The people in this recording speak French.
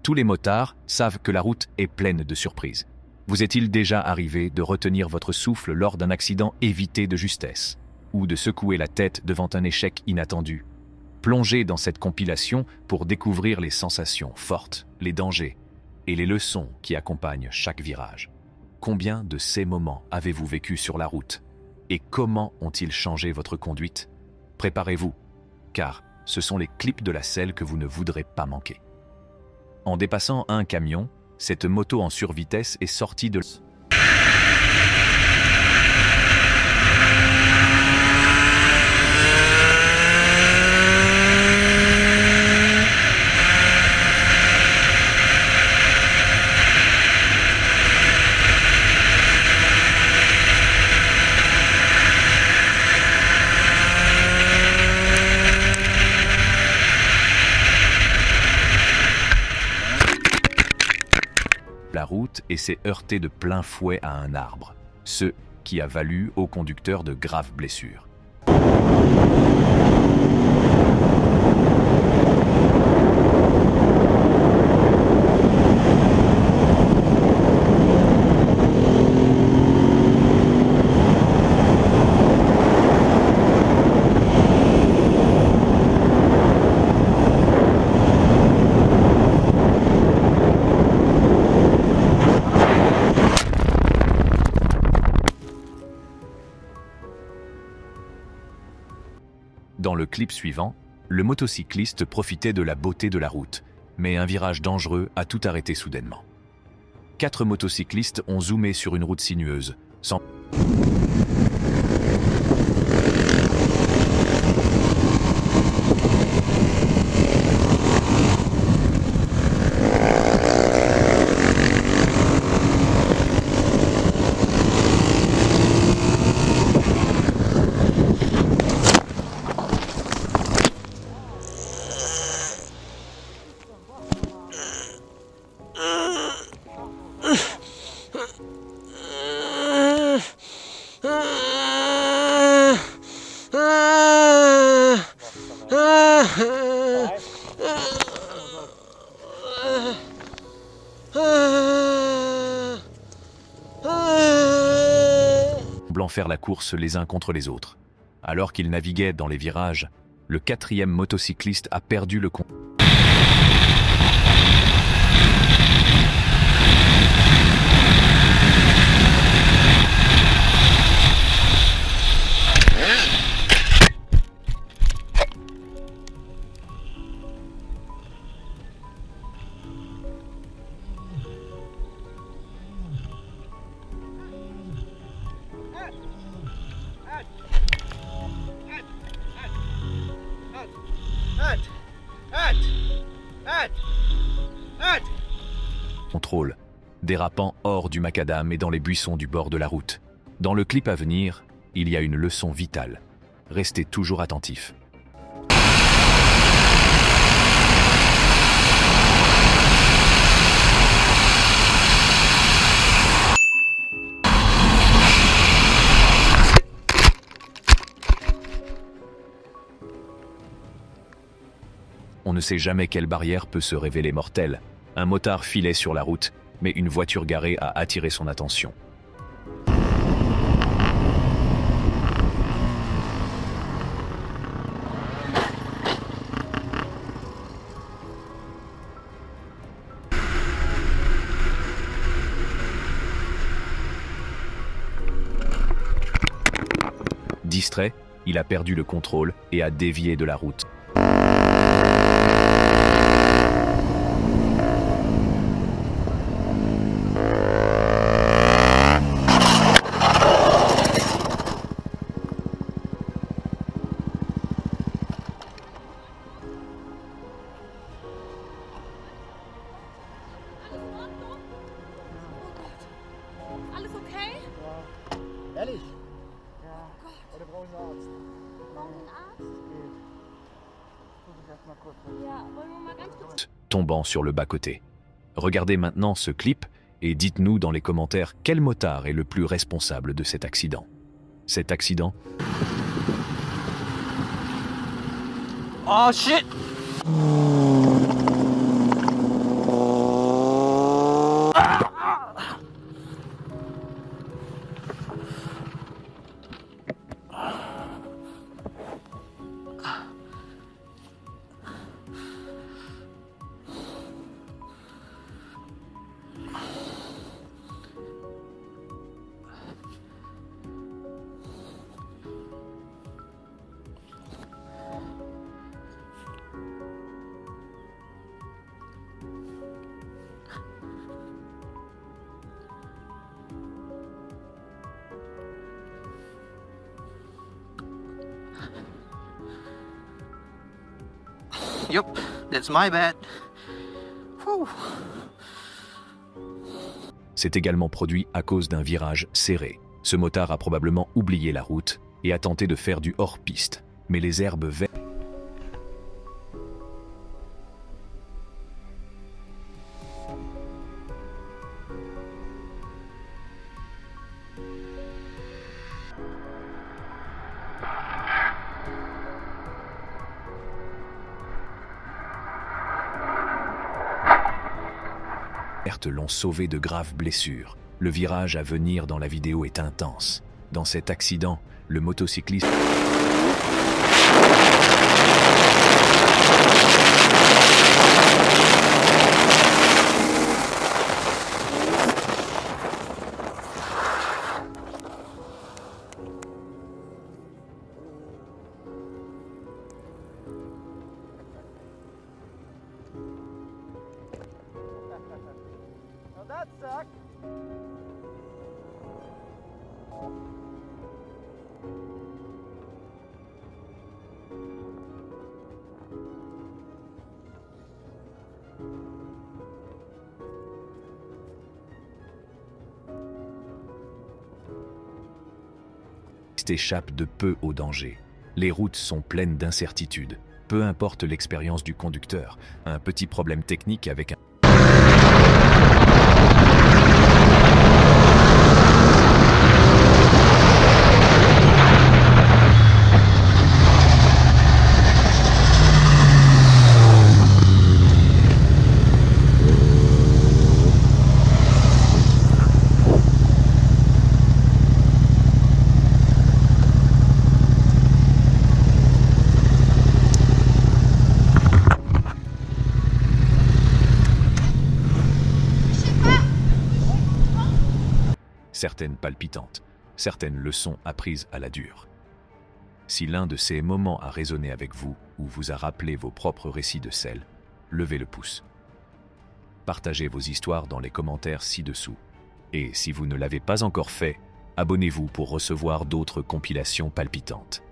Tous les motards savent que la route est pleine de surprises. Vous est-il déjà arrivé de retenir votre souffle lors d'un accident évité de justesse, ou de secouer la tête devant un échec inattendu? Plongez dans cette compilation pour découvrir les sensations fortes, les dangers et les leçons qui accompagnent chaque virage. Combien de ces moments avez-vous vécu sur la route? Et comment ont-ils changé votre conduite? Préparez-vous, car ce sont les clips de la selle que vous ne voudrez pas manquer. En dépassant un camion, cette moto en survitesse est sortie de... la route et s'est heurté de plein fouet à un arbre, ce qui a valu au conducteur de graves blessures. Dans le clip suivant, le motocycliste profitait de la beauté de la route, mais un virage dangereux a tout arrêté soudainement. 4 motocyclistes ont zoomé sur une route sinueuse, sans... semblant faire la course les uns contre les autres. Alors qu'ils naviguaient dans les virages, le 4e motocycliste a perdu le contrôle. Contrôle, dérapant hors du macadam et dans les buissons du bord de la route. Dans le clip à venir, il y a une leçon vitale. Restez toujours attentifs. On ne sait jamais quelle barrière peut se révéler mortelle. Un motard filait sur la route, mais une voiture garée a attiré son attention. Distrait, il a perdu le contrôle et a dévié de la route. Alles okay? Ja. Ehrlich? Ja. Oh Gott. Oder brauchen wir einen Arzt? Brauchen wir einen Arzt? Geht. Guck ich erst mal kurz. Ja, wollen wir mal ganz kurz... Tombant sur le bas-côté. Regardez maintenant ce clip et dites-nous dans les commentaires quel motard est le plus responsable de cet accident. Cet accident? Oh shit! Yup, that's my bad. Whew. C'est également produit à cause d'un virage serré. Ce motard a probablement oublié la route et a tenté de faire du hors-piste. Mais les herbes vertes l'ont sauvé de graves blessures. Le virage à venir dans la vidéo est intense. Dans cet accident, le motocycliste Well, that sucked. échappe de peu au danger. Les routes sont pleines d'incertitudes. Peu importe l'expérience du conducteur, un petit problème technique avec un certaines palpitantes, certaines leçons apprises à la dure. Si l'un de ces moments a résonné avec vous ou vous a rappelé vos propres récits de sel, levez le pouce. Partagez vos histoires dans les commentaires ci-dessous. Et si vous ne l'avez pas encore fait, abonnez-vous pour recevoir d'autres compilations palpitantes.